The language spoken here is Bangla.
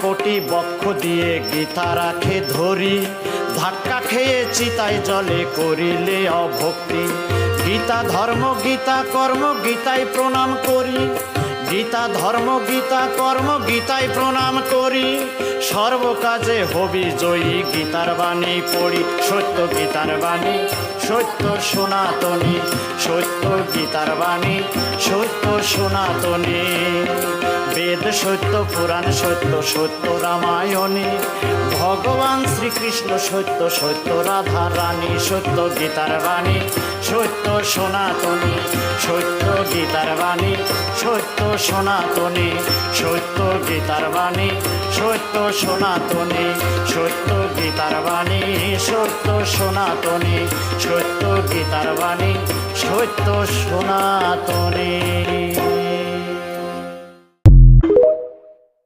কোটি বক্ষ দিয়ে গীতা রাখে ধরি, ধাক্কা খেয়ে চিতায় জলে করিলে অভক্তি। গীতা ধর্ম গীতা কর্ম গীতায় প্রণাম করি, গীতা ধর্ম গীতা কর্ম গীতায় প্রণাম করি। সর্বকাজে হবি জয়ী গীতার বাণী পড়ি, সত্য গীতার বাণী সত্য সনাতনী, সত্য গীতার বাণী সত্য সনাতনী। বেদ সত্য পুরাণ সত্য সত্য রামায়ণী, ভগবান শ্রীকৃষ্ণ সত্য সত্য রাধা রানী। সত্য গীতার বাণী সত্য সনাতনী, সত্য গীতার বাণী সত্য সনাতনী, সত্য গীতার বাণী সত্য সনাতনী, সত্য গীতার বাণী সত্য সনাতনী, সত্য গীতার বাণী সত্য সনাতনী।